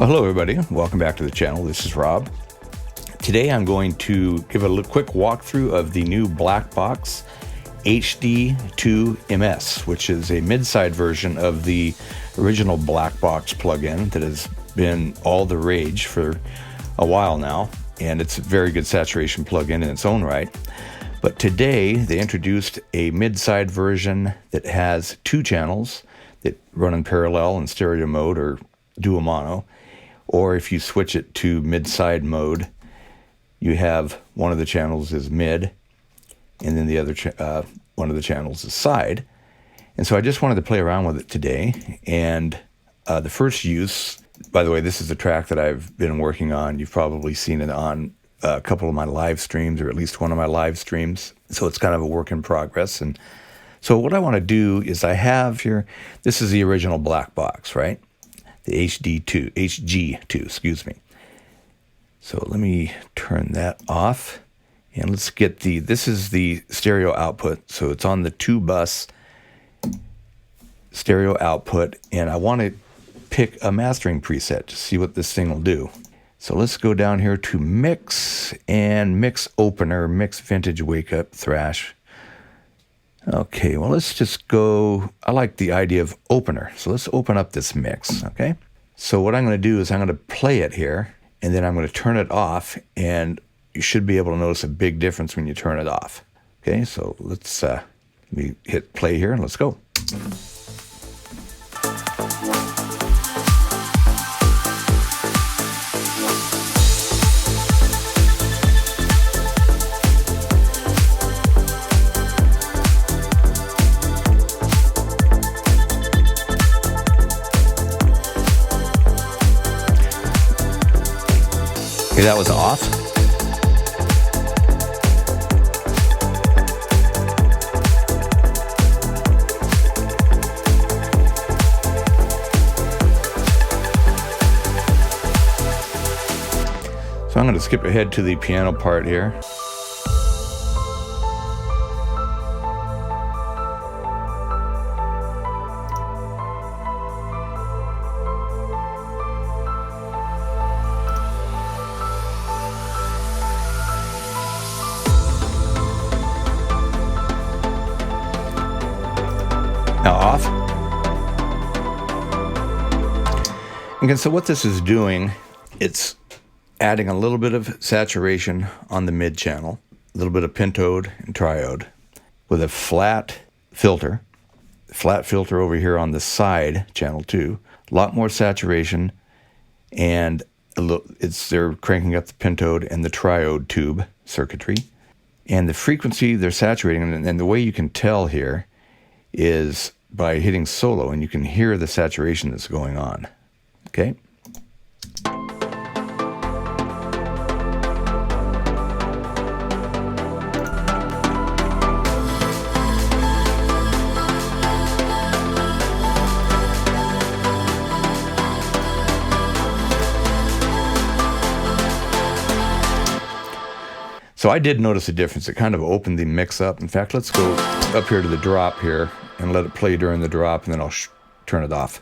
Well, hello everybody, welcome back to the channel. This is Rob. Today I'm going to give a quick walkthrough of the new black box HG-2MS, which is a mid-side version of the original black box plugin that has been all the rage for a while now, and it's a very good saturation plugin in its own right. But today they introduced a mid-side version that has two channels that run in parallel in stereo mode or dual mono. Or if you switch it to mid-side mode, you have one of the channels is mid, and then the other one of the channels is side. And so I just wanted to play around with it today. And the first use, by the way, this is a track that I've been working on. You've probably seen it on a couple of my live streams, or at least one of my live streams. So it's kind of a work in progress. And so what I want to do is I have here, this is the original black box, right? The HG2, excuse me. So let me turn that off, and let's get this is the stereo output. So it's on the 2-bus stereo output, and I want to pick a mastering preset to see what this thing will do. So let's go down here to mix and mix opener, mix vintage wake up thrash. Okay, well, let's just go, I like the idea of opener. So let's open up this mix, okay? So what I'm going to do is I'm going to play it here, and then I'm going to turn it off, and you should be able to notice a big difference when you turn it off. Okay, so let's let me hit play here, and let's go. Okay, that was off. So I'm going to skip ahead to the piano part here. Now off. Okay, so what this is doing, it's adding a little bit of saturation on the mid channel, a little bit of pentode and triode, with a flat filter over here on the side, channel 2, a lot more saturation, and they're cranking up the pentode and the triode tube circuitry. And the frequency they're saturating, and the way you can tell here is by hitting solo, and you can hear the saturation that's going on. Okay. So I did notice a difference. It kind of opened the mix up. In fact, let's go up here to the drop here and let it play during the drop, and then I'll turn it off.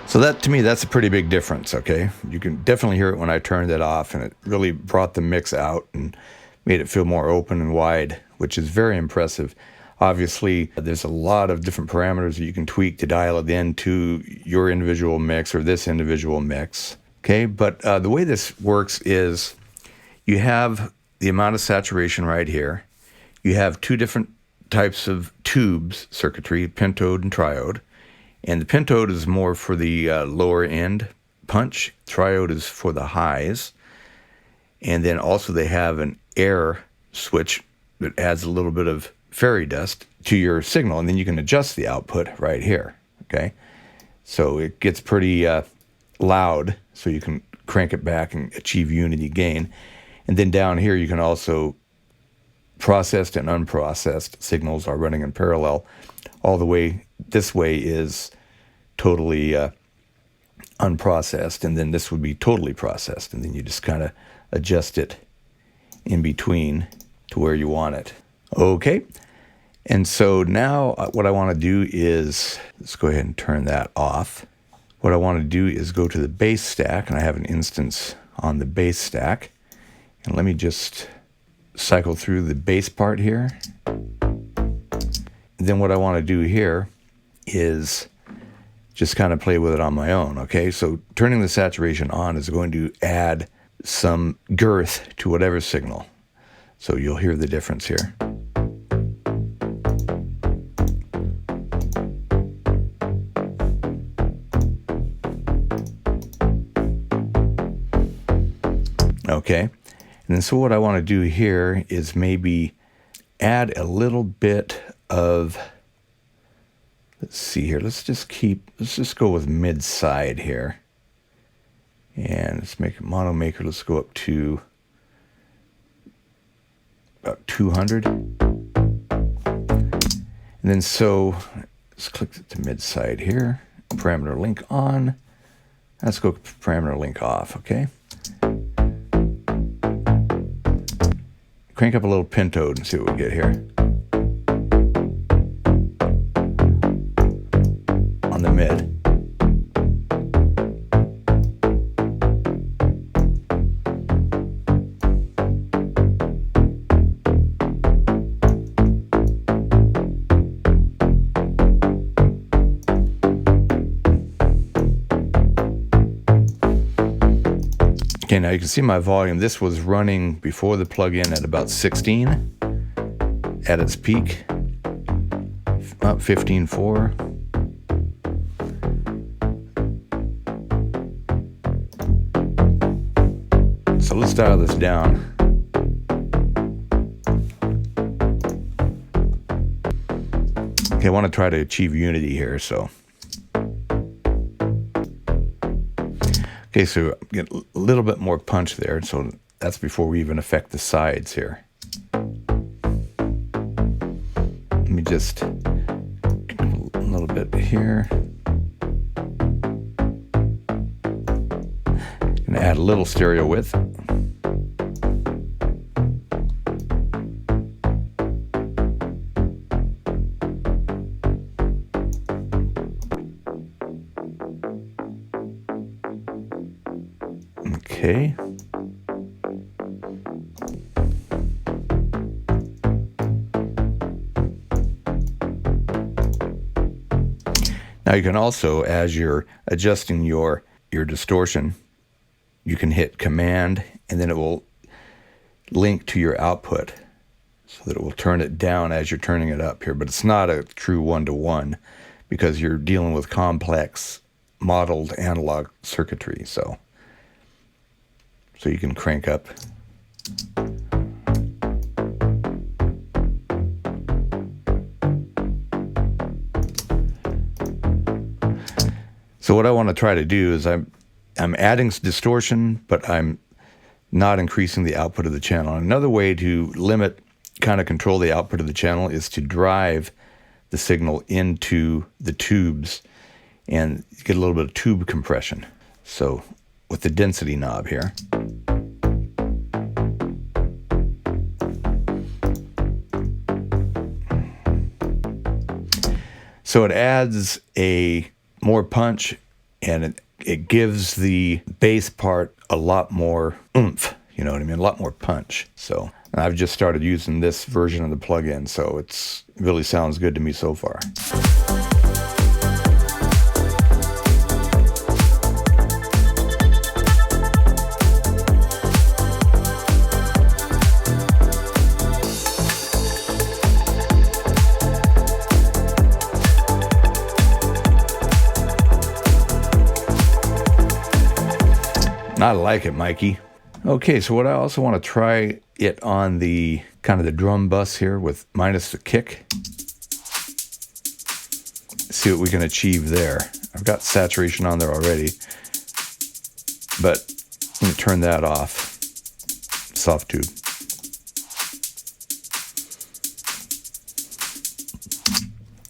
So that, to me, that's a pretty big difference, okay? You can definitely hear it when I turned it off, and it really brought the mix out and made it feel more open and wide, which is very impressive. Obviously, there's a lot of different parameters that you can tweak to dial it into your individual mix or this individual mix, okay? But the way this works is you have the amount of saturation right here. You have two different types of tubes circuitry, pentode and triode. And the pentode is more for the lower end punch. Triode is for the highs. And then also they have an air switch that adds a little bit of fairy dust to your signal, and then you can adjust the output right here, okay? So it gets pretty loud, so you can crank it back and achieve unity gain. And then down here you can also processed and unprocessed signals are running in parallel. All the way this way is totally unprocessed, and then this would be totally processed, and then you just kind of adjust it in between to where you want it. Okay, and so now what I want to do is, let's go ahead and turn that off. What I want to do is go to the base stack, and I have an instance on the base stack, and let me just cycle through the bass part here. Then what I want to do here is just kind of play with it on my own, okay? So turning the saturation on is going to add some girth to whatever signal. So you'll hear the difference here. Okay, and then so what I want to do here is maybe add a little bit of, let's see here, let's just go with mid-side here. And let's make a mono maker, let's go up to about 200. And then so, let's click to mid-side here, parameter link on. Let's go parameter link off, okay? Crank up a little pentode and see what we get here. On the mid. Okay, now you can see my volume. This was running before the plugin at about 16 at its peak, about 15.4. So let's dial this down. Okay, I want to try to achieve unity here, so. Okay, so get a little bit more punch there, so that's before we even affect the sides here. Let me just a little bit here. Gonna add a little stereo width. Okay. Now you can also, as you're adjusting your distortion, you can hit Command and then it will link to your output so that it will turn it down as you're turning it up here. But it's not a true one-to-one because you're dealing with complex modeled analog circuitry. So you can crank up. So what I want to try to do is I'm adding distortion, but I'm not increasing the output of the channel. Another way to limit, kind of control the output of the channel is to drive the signal into the tubes and get a little bit of tube compression. So with the density knob here. So it adds a more punch and it gives the bass part a lot more oomph, you know what I mean? A lot more punch. So I've just started using this version of the plugin, so it really sounds good to me so far. I like it, Mikey. Okay, so what I also want to try it on the kind of the drum bus here with minus the kick. See what we can achieve there. I've got saturation on there already. But I'm going to turn that off. Soft tube.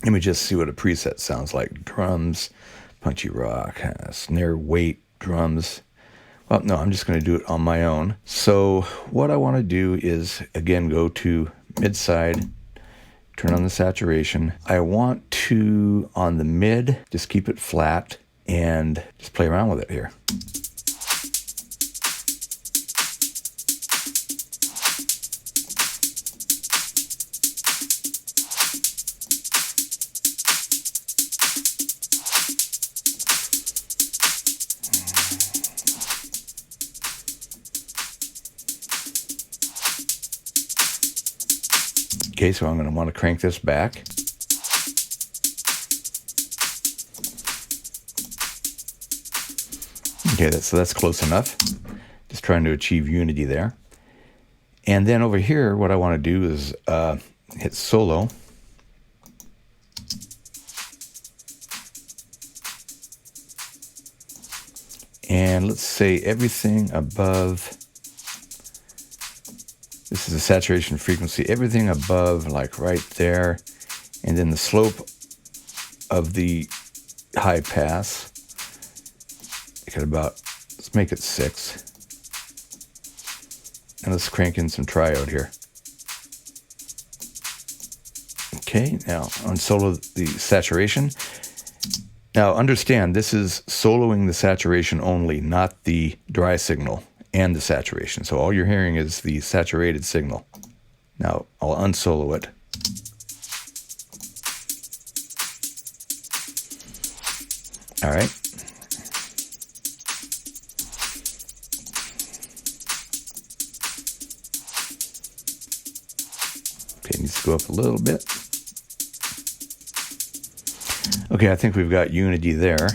Let me just see what a preset sounds like. Drums, punchy rock, snare, weight, drums. Well, no, I'm just going to do it on my own. So what I want to do is, again, go to mid-side, turn on the saturation. I want to, on the mid, just keep it flat and just play around with it here. Okay, so I'm going to want to crank this back. Okay, so that's close enough. Just trying to achieve unity there. And then over here, what I want to do is hit solo. And let's say everything above, this is a saturation frequency, everything above, like right there, and then the slope of the high pass, make it about, let's make it 6. And let's crank in some triode here. Okay, now unsolo the saturation. Now understand, this is soloing the saturation only, not the dry signal and the saturation. So all you're hearing is the saturated signal. Now I'll unsolo it. All right. Okay, needs to go up a little bit. Okay, I think we've got unity there.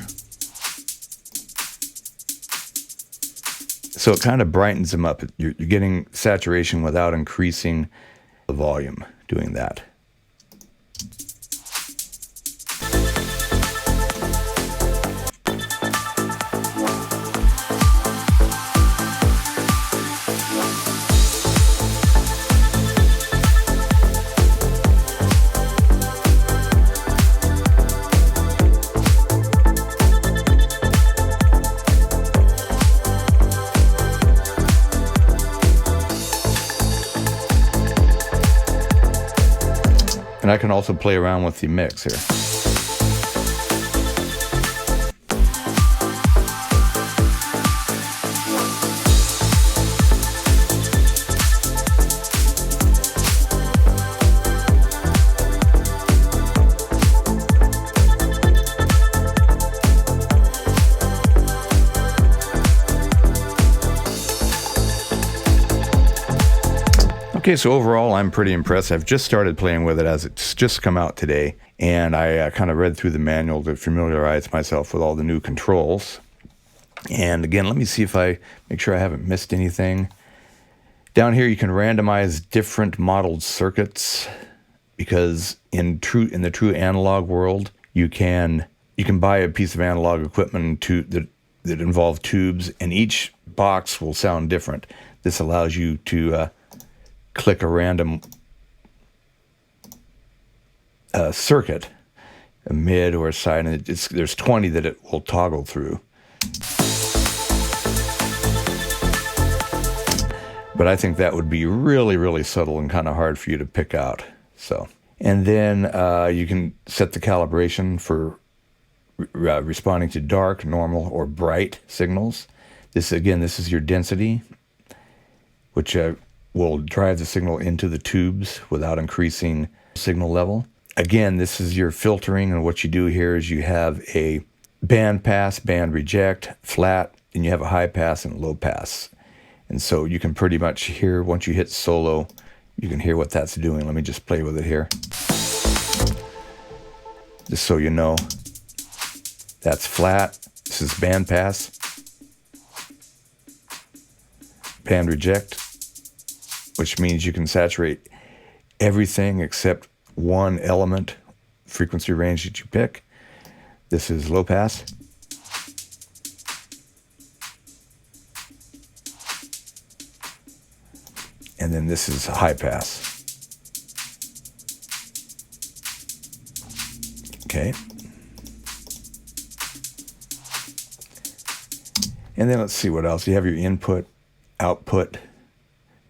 So it kind of brightens them up. You're getting saturation without increasing the volume doing that. And I can also play around with the mix here. Okay, so overall, I'm pretty impressed. I've just started playing with it as it's just come out today, and I kind of read through the manual to familiarize myself with all the new controls. And again, let me see if I make sure I haven't missed anything. Down here, you can randomize different modeled circuits, because in the true analog world, you can buy a piece of analog equipment that involve tubes, and each box will sound different. This allows you to click a random circuit, a mid or a side, and there's 20 that it will toggle through. But I think that would be really, really subtle and kind of hard for you to pick out. So, and then you can set the calibration for responding to dark, normal, or bright signals. This is your density, which will drive the signal into the tubes without increasing signal level. Again, this is your filtering, and what you do here is you have a band pass, band reject, flat, and you have a high pass and low pass. And so you can pretty much hear, once you hit solo, you can hear what that's doing. Let me just play with it here. Just so you know, that's flat. This is band pass, band reject, which means you can saturate everything except one element, frequency range that you pick. This is low pass. and then this is high pass. Okay. And then let's see what else. You have your input, output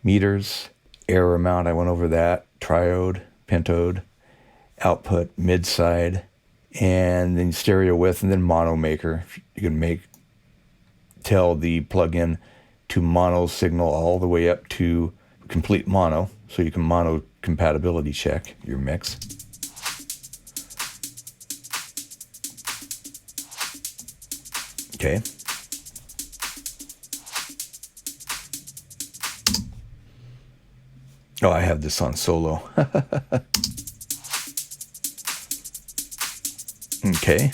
meters, error amount, I went over that, triode, pentode, output, mid-side, and then stereo width, and then mono maker. You can tell the plugin to mono signal all the way up to complete mono, so you can mono compatibility check your mix. Okay. Oh, I have this on solo. Okay.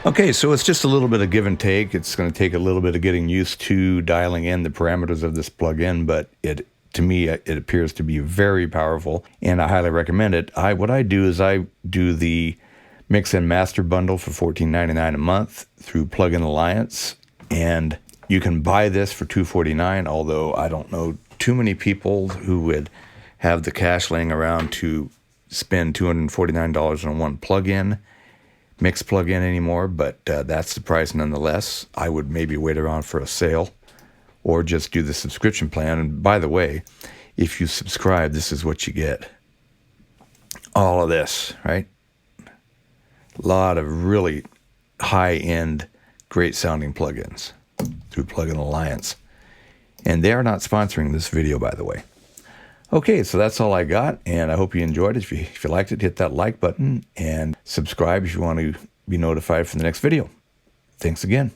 Okay, so it's just a little bit of give and take. It's going to take a little bit of getting used to dialing in the parameters of this plugin, but to me, it appears to be very powerful, and I highly recommend it. What I do is I do the mix and master bundle for $14.99 a month through Plugin Alliance, and you can buy this for $249, although I don't know too many people who would have the cash laying around to spend $249 on one plugin. Mix plugin anymore, but that's the price nonetheless. I would maybe wait around for a sale or just do the subscription plan. And by the way, if you subscribe, this is what you get. All of this, right? A lot of really high-end, great-sounding plugins through Plugin Alliance. And they are not sponsoring this video, by the way. Okay, so that's all I got, and I hope you enjoyed it. If you liked it, hit that like button and subscribe if you want to be notified for the next video. Thanks again.